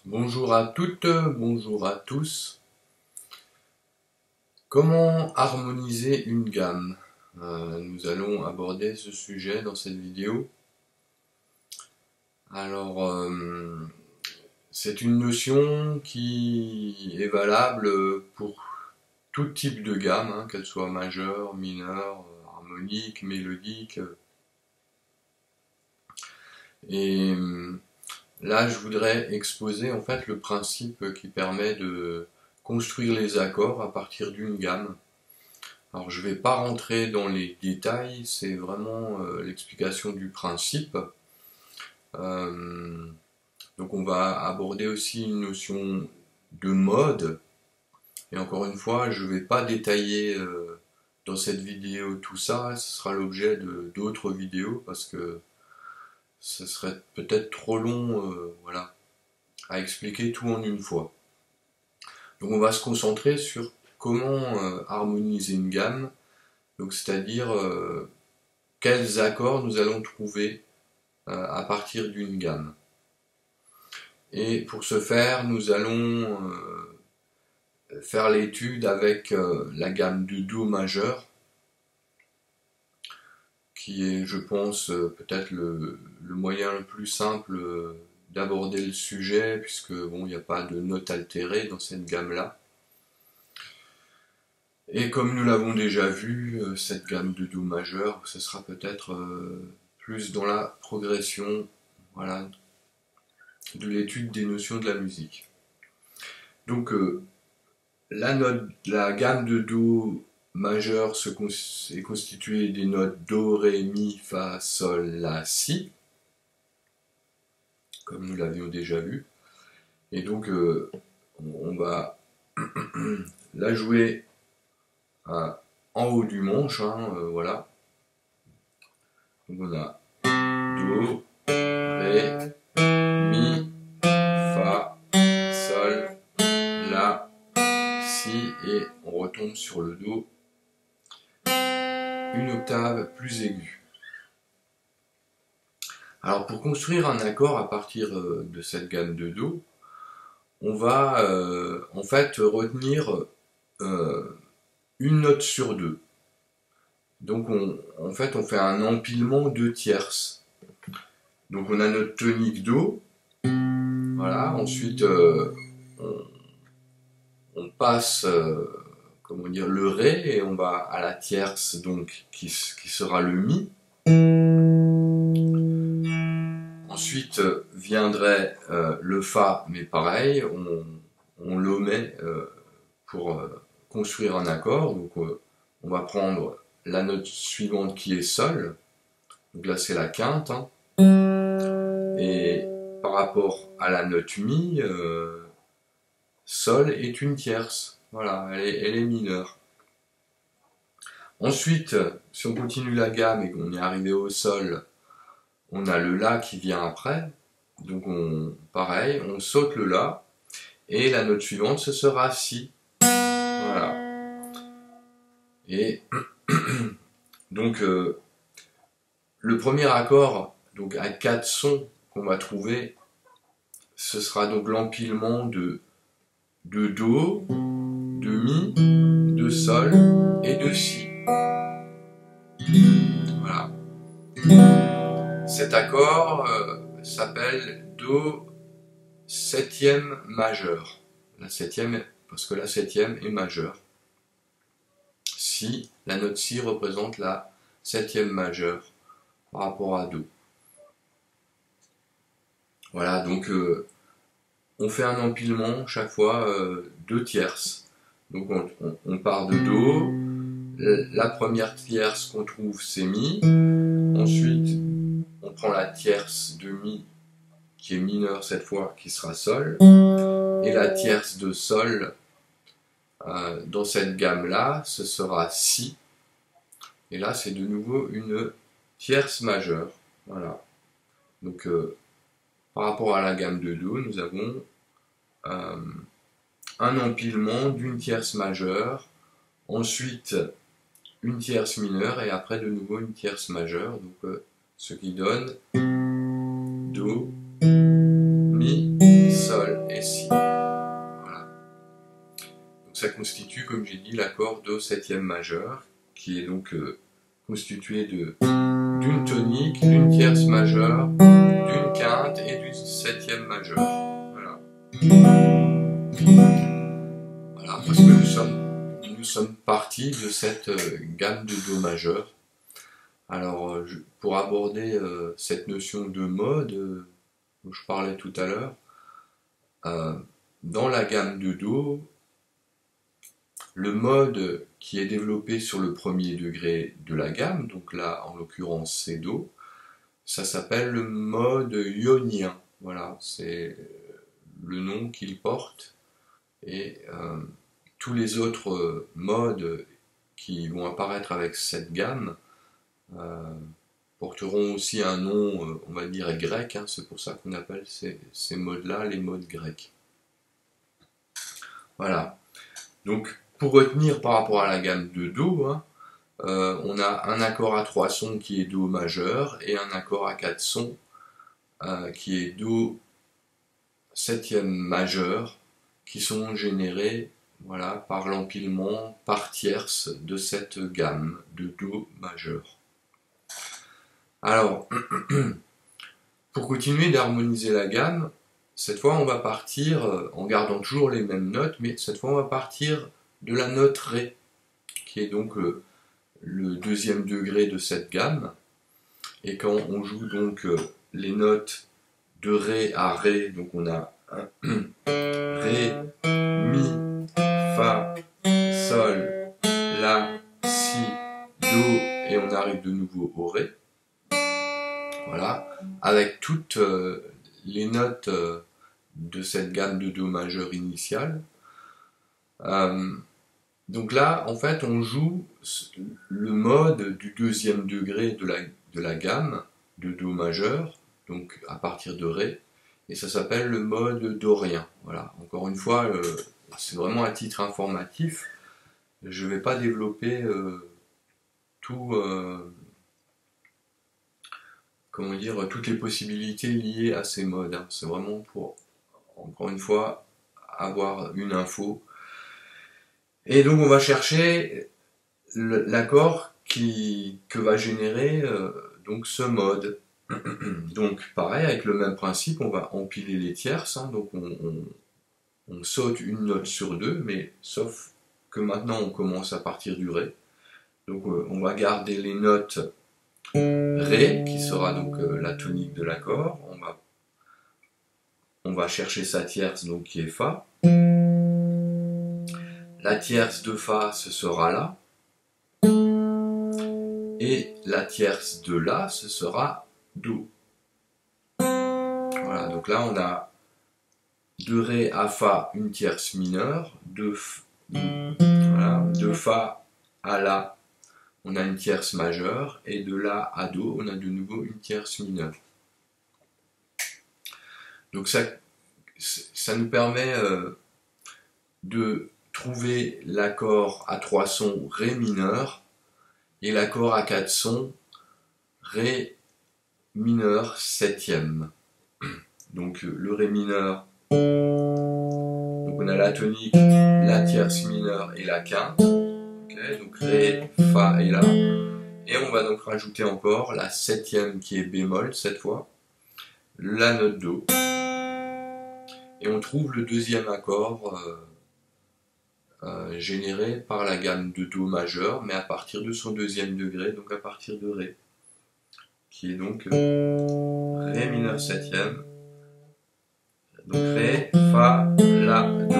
Bonjour à toutes, bonjour à tous. Comment harmoniser une gamme? Nous allons aborder ce sujet dans cette vidéo. Alors, c'est une notion qui est valable pour tout type de gamme, qu'elle soit majeure, mineure, harmonique, mélodique. Et là, je voudrais exposer en fait le principe qui permet de construire les accords à partir d'une gamme. Alors je ne vais pas rentrer dans les détails, c'est vraiment l'explication du principe. Donc on va aborder aussi une notion de mode. Et encore une fois, je ne vais pas détailler dans cette vidéo tout ça, ce sera l'objet d'autres vidéos parce que ce serait peut-être trop long voilà, à expliquer tout en une fois. Donc on va se concentrer sur comment harmoniser une gamme, donc c'est-à-dire quels accords nous allons trouver à partir d'une gamme. Et pour ce faire, nous allons faire l'étude avec la gamme de Do majeur, qui est, je pense, peut-être le moyen le plus simple d'aborder le sujet, puisque bon, il n'y a pas de notes altérées dans cette gamme-là. Et comme nous l'avons déjà vu, cette gamme de Do majeur, ce sera peut-être plus dans la progression, voilà, de l'étude des notions de la musique. Donc la gamme de Do majeur est constituée des notes Do, Ré, Mi, Fa, Sol, La, Si, comme nous l'avions déjà vu. Et donc on va la jouer en haut du manche, voilà. Donc on a Do, Ré, Mi, Fa, Sol, La, Si, et on retombe sur le Do, une octave plus aiguë. Alors pour construire un accord à partir de cette gamme de Do, on va en fait retenir une note sur deux. Donc en fait on fait un empilement de tierces. Donc on a notre tonique Do, voilà, ensuite on passe comment dire, le Ré et on va à la tierce donc qui sera le Mi. Ensuite viendrait le Fa, mais pareil, on l'omet pour construire un accord. Donc on va prendre la note suivante qui est Sol, donc là c'est la quinte, et par rapport à la note Mi, Sol est une tierce, voilà, elle est mineure. Ensuite, si on continue la gamme et qu'on est arrivé au Sol, on a le La qui vient après, donc pareil, on saute le La, et la note suivante ce sera Si, voilà. Et donc le premier accord donc à 4 sons qu'on va trouver, ce sera donc l'empilement de Do, de Mi, de Sol et de Si. Voilà. Cet accord s'appelle Do septième majeur. La septième, parce que la septième est majeure. Si, la note Si représente la septième majeure par rapport à Do. Voilà, donc on fait un empilement chaque fois deux tierces. Donc on part de Do, la première tierce qu'on trouve c'est Mi, ensuite on prend la tierce de Mi qui est mineure cette fois, qui sera Sol, et la tierce de Sol dans cette gamme là, ce sera Si, et là c'est de nouveau une tierce majeure. Voilà. Donc par rapport à la gamme de Do, nous avons un empilement d'une tierce majeure, ensuite une tierce mineure et après de nouveau une tierce majeure, donc ce qui donne Do, Mi, Sol et constitue, comme j'ai dit, l'accord Do septième majeur, qui est donc constitué d'une tonique, d'une tierce majeure, d'une quinte et d'une septième majeure. Voilà. Voilà, parce que nous sommes partis de cette gamme de Do majeur. Alors, pour aborder cette notion de mode dont je parlais tout à l'heure, dans la gamme de Do, le mode qui est développé sur le premier degré de la gamme, donc là en l'occurrence c'est Do, ça s'appelle le mode ionien. Voilà, c'est le nom qu'il porte. Et tous les autres modes qui vont apparaître avec cette gamme porteront aussi un nom, on va dire grec, hein, c'est pour ça qu'on appelle ces modes-là les modes grecs. Voilà. Donc, pour retenir par rapport à la gamme de Do, hein, on a un accord à 3 sons qui est Do majeur et un accord à 4 sons qui est Do septième majeur, qui sont générés voilà, par l'empilement par tierce de cette gamme de Do majeur. Alors, pour continuer d'harmoniser la gamme, cette fois on va partir, en gardant toujours les mêmes notes, mais cette fois on va partir de la note Ré, qui est donc le deuxième degré de cette gamme. Et quand on joue donc les notes de Ré à Ré, donc on a Ré, Mi, Fa, Sol, La, Si, Do, et on arrive de nouveau au Ré. Voilà, avec toutes les notes de cette gamme de Do majeur initiale. Donc là, en fait, on joue le mode du deuxième degré de la gamme de Do majeur, donc à partir de Ré, et ça s'appelle le mode dorien. Voilà, encore une fois, c'est vraiment un titre informatif. Je ne vais pas développer comment dire, toutes les possibilités liées à ces modes. Hein. C'est vraiment pour, encore une fois, avoir une info. Et donc on va chercher l'accord que va générer donc ce mode. Donc pareil, avec le même principe, on va empiler les tierces. Hein. Donc on saute une note sur deux, mais sauf que maintenant on commence à partir du Ré. Donc on va garder les notes Ré, qui sera donc la tonique de l'accord. On va chercher sa tierce, donc qui est Fa. La tierce de Fa, ce sera La. Et la tierce de La, ce sera Do. Voilà, donc là on a de Ré à Fa une tierce mineure, de Fa à La, on a une tierce majeure, et de La à Do, on a de nouveau une tierce mineure. Donc ça nous permet de trouver l'accord à 3 sons Ré mineur et l'accord à 4 sons Ré mineur septième. Donc le Ré mineur, donc on a la tonique, la tierce mineure et la quinte. Okay, donc Ré, Fa et La. Et on va donc rajouter encore la septième qui est bémol cette fois, la note Do. Et on trouve le deuxième accord généré par la gamme de Do majeur, mais à partir de son deuxième degré, donc à partir de Ré, qui est donc Ré mineur septième, donc Ré, Fa, La, Do.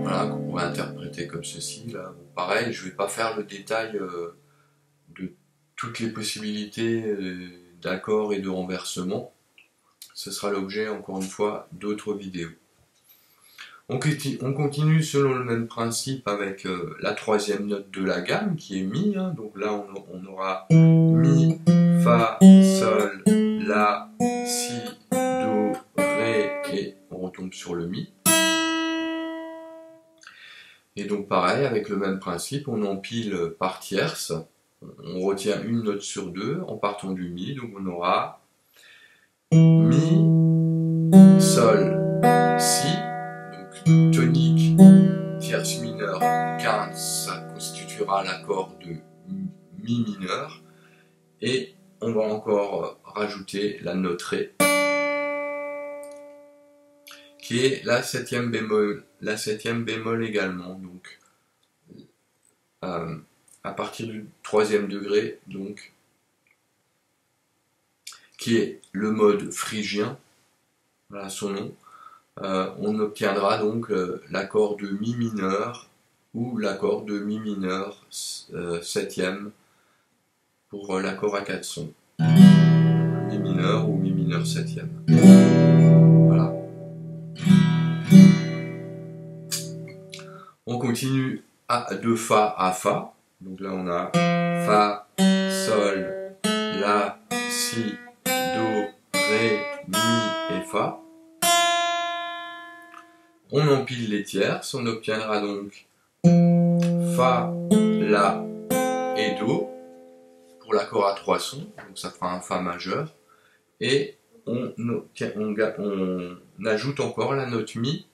Voilà, qu'on pourrait interpréter comme ceci. Là. Bon, pareil, je ne vais pas faire le détail de toutes les possibilités d'accords et de renversement. Ce sera l'objet, encore une fois, d'autres vidéos. On continue selon le même principe avec la troisième note de la gamme, qui est Mi. Hein. Donc là, on aura Mi, Fa, Sol, La, Si, Do, Ré, et on retombe sur le Mi. Et donc pareil, avec le même principe, on empile par tierce. On retient une note sur deux en partant du Mi. Donc on aura Mi, aura l'accord de Mi mineur, et on va encore rajouter la note Ré, qui est la septième bémol également, donc à partir du troisième degré, donc qui est le mode phrygien, voilà son nom. On obtiendra donc l'accord de Mi mineur ou l'accord de Mi mineur septième pour l'accord à 4 sons. Mi mineur ou Mi mineur septième. Voilà. On continue de Fa à Fa. Donc là on a Fa, Sol, La, Si, Do, Ré, Mi et Fa. On empile les tierces, on obtiendra donc Fa, La et Do pour l'accord à 3 sons, donc ça fera un Fa majeur, et on ajoute encore la note Mi,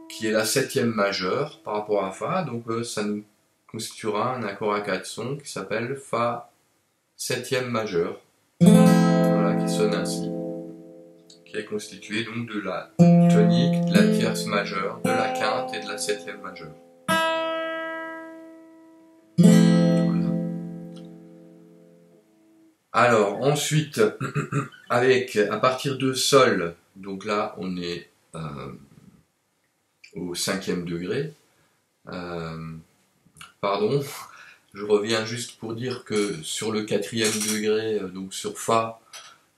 qui est la septième majeure par rapport à Fa, donc ça nous constituera un accord à 4 sons qui s'appelle Fa septième majeur, voilà, qui sonne ainsi, qui est constitué donc de la tonique, de la tierce majeure, de la quinte et de la septième majeure. Voilà. Alors ensuite, à partir de Sol, donc là on est au cinquième degré. Pardon, je reviens juste pour dire que sur le quatrième degré, donc sur Fa,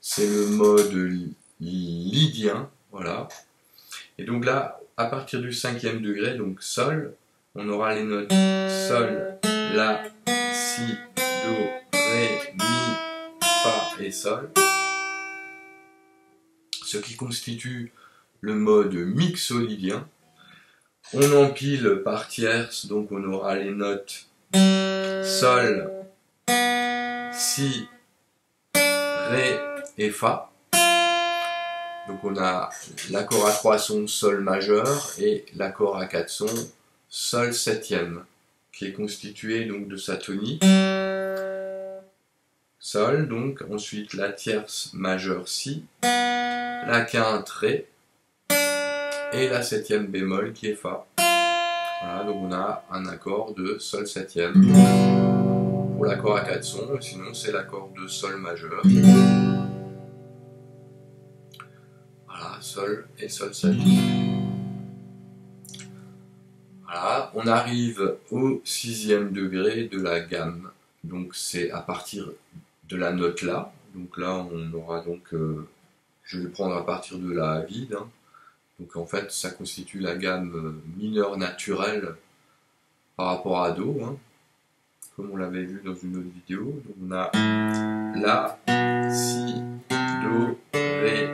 c'est le mode lydien, voilà. Et donc là, à partir du cinquième degré, donc Sol, on aura les notes Sol, La, Si, Do, Ré, Mi, Fa et Sol, ce qui constitue le mode mixolydien. On empile par tierces, donc on aura les notes Sol, Si, Ré et Fa. Donc on a l'accord à 3 sons Sol majeur et l'accord à 4 sons Sol septième, qui est constitué donc de sa tonique. Sol, donc ensuite la tierce majeure Si, la quinte Ré et la septième bémol qui est Fa. Voilà, donc on a un accord de Sol septième pour l'accord à 4 sons, sinon c'est l'accord de Sol majeur. Voilà, Sol et Sol septième. Voilà, on arrive au sixième degré de la gamme, donc c'est à partir de la note La. Donc là on aura donc, je vais le prendre à partir de La vide, hein. Donc en fait ça constitue la gamme mineure naturelle par rapport à Do, hein, comme on l'avait vu dans une autre vidéo. Donc on a La, Si, Do, Ré,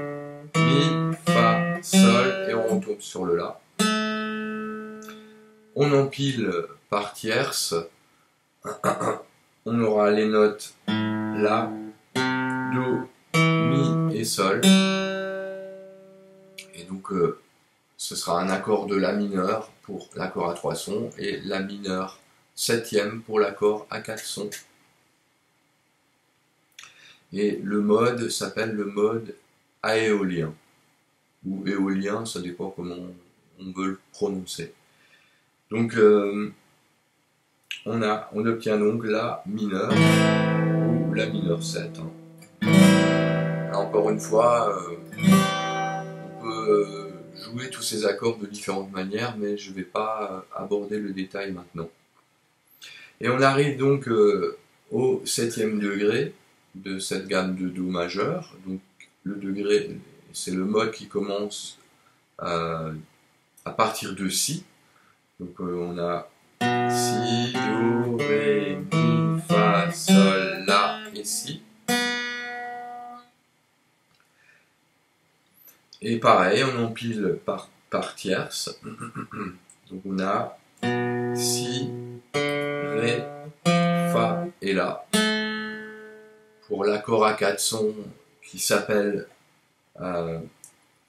Mi, Fa, Sol, et on retombe sur le La. On empile par tierces, on aura les notes La, Do, Mi et Sol. Et donc ce sera un accord de La mineur pour l'accord à 3 sons et La mineur septième pour l'accord à 4 sons. Et le mode s'appelle le mode aéolien, ou éolien, ça dépend comment on veut le prononcer. Donc on obtient donc La mineur ou La mineur 7. Là, encore une fois, on peut jouer tous ces accords de différentes manières, mais je ne vais pas aborder le détail maintenant. Et on arrive donc au septième degré de cette gamme de Do majeur. Donc le degré, c'est le mode qui commence à partir de Si. Donc on a Si, Do, Ré, Mi, Fa, Sol, La et Si. Et pareil, on empile par tierces. Donc on a Si, Ré, Fa et La. Pour l'accord à 4 sons qui s'appelle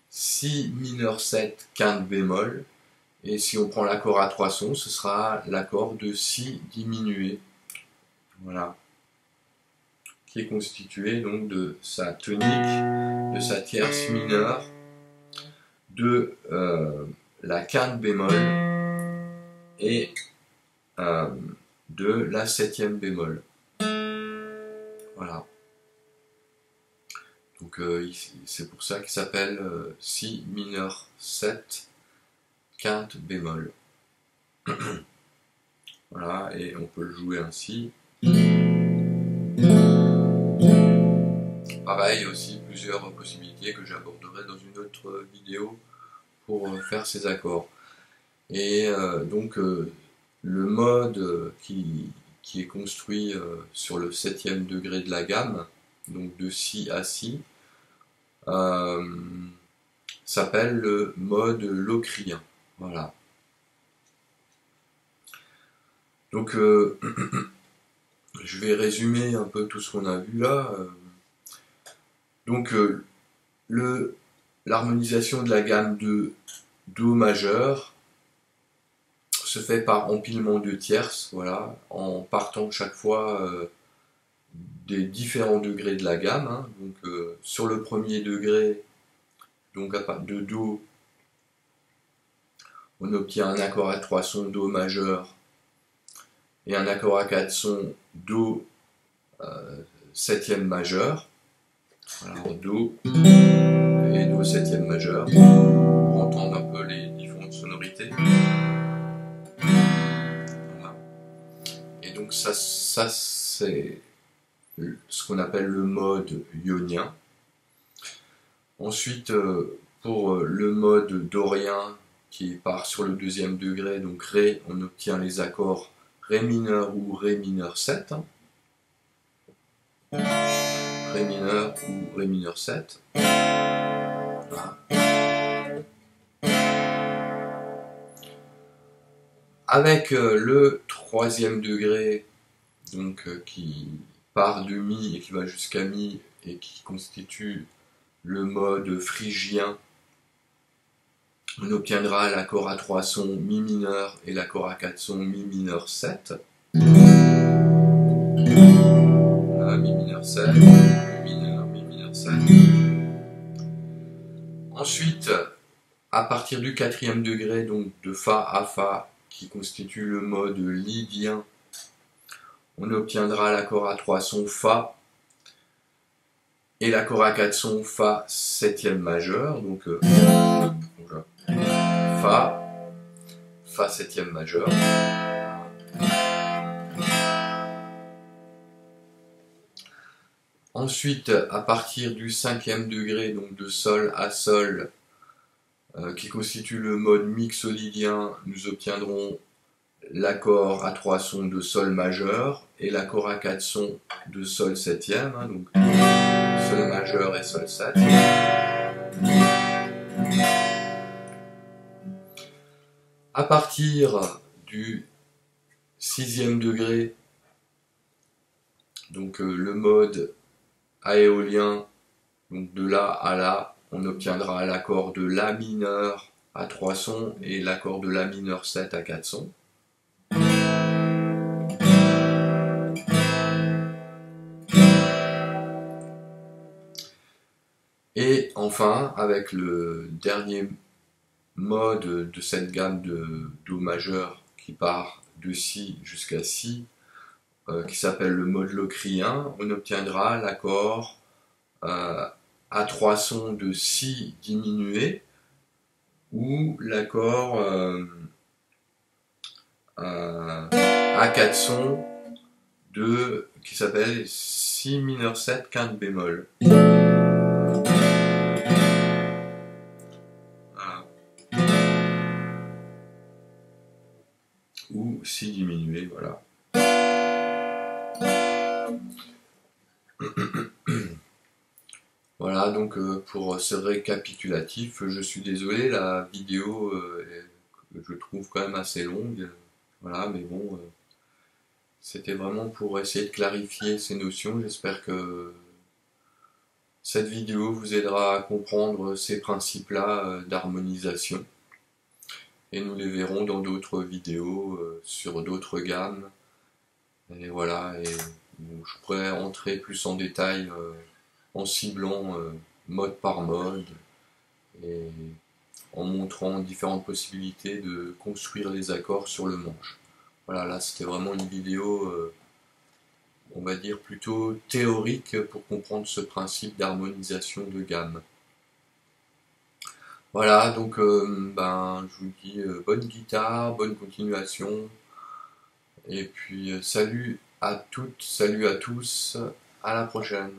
Si mineur 7 quinte bémol, Et si on prend l'accord à 3 sons, ce sera l'accord de Si diminué. Voilà. Qui est constitué donc de sa tonique, de sa tierce mineure, de la quinte bémol et de la septième bémol. Voilà. Donc c'est pour ça qu'il s'appelle Si mineur 7 quinte bémol. Voilà, et on peut le jouer ainsi. Pareil, aussi plusieurs possibilités que j'aborderai dans une autre vidéo pour faire ces accords. Et donc le mode qui est construit sur le 7e degré de la gamme, donc de Si à Si, s'appelle le mode locrien. Voilà. Donc je vais résumer un peu tout ce qu'on a vu là. Donc l'harmonisation de la gamme de Do majeur se fait par empilement de tierces, voilà, en partant chaque fois des différents degrés de la gamme. Hein. Donc sur le premier degré, donc à part de Do, on obtient un accord à 3 sons Do majeur et un accord à 4 sons Do 7e majeur. Voilà, en Do et Do 7e majeur, pour entendre un peu les différentes sonorités. Voilà. Et donc ça c'est ce qu'on appelle le mode ionien. Ensuite, pour le mode dorien qui part sur le 2e degré, donc Ré, on obtient les accords Ré mineur ou Ré mineur 7. Ré mineur ou Ré mineur 7. Voilà. Avec le 3e degré, donc qui part de Mi et qui va jusqu'à Mi et qui constitue le mode phrygien, on obtiendra l'accord à 3 sons Mi mineur et l'accord à 4 sons Mi mineur 7. Voilà, Mi mineur 7, Mi mineur 7. Ensuite, à partir du 4e degré, donc de Fa à Fa, qui constitue le mode lydien, on obtiendra l'accord à 3 sons Fa et l'accord à 4 sons Fa 7e majeur, donc Fa, Fa 7e majeur. Ensuite, à partir du 5e degré, donc de Sol à Sol, qui constitue le mode mixolydien, nous obtiendrons l'accord à 3 sons de Sol majeur et l'accord à 4 sons de Sol 7e, hein, donc Sol majeur et Sol 7. À partir du 6e degré, donc le mode aéolien, donc de La à La, on obtiendra l'accord de La mineur à 3 sons et l'accord de La mineur 7 à 4 sons. Et enfin, avec le dernier mode de cette gamme de Do majeur qui part de Si jusqu'à Si, qui s'appelle le mode locrien, on obtiendra l'accord à 3 sons de Si diminué ou l'accord à 4 sons qui s'appelle Si mineur 7 quinte bémol. Voilà. Ou Si diminué, voilà. Voilà, donc pour ce récapitulatif, je suis désolé, la vidéo je trouve quand même assez longue, voilà, mais bon, c'était vraiment pour essayer de clarifier ces notions. J'espère que cette vidéo vous aidera à comprendre ces principes-là d'harmonisation. et nous les verrons dans d'autres vidéos sur d'autres gammes. Et voilà, et je pourrais entrer plus en détail en ciblant mode par mode et en montrant différentes possibilités de construire les accords sur le manche. Voilà, là c'était vraiment une vidéo, on va dire plutôt théorique pour comprendre ce principe d'harmonisation de gamme. Voilà, donc je vous dis bonne guitare, bonne continuation, et puis salut à toutes, salut à tous, à la prochaine.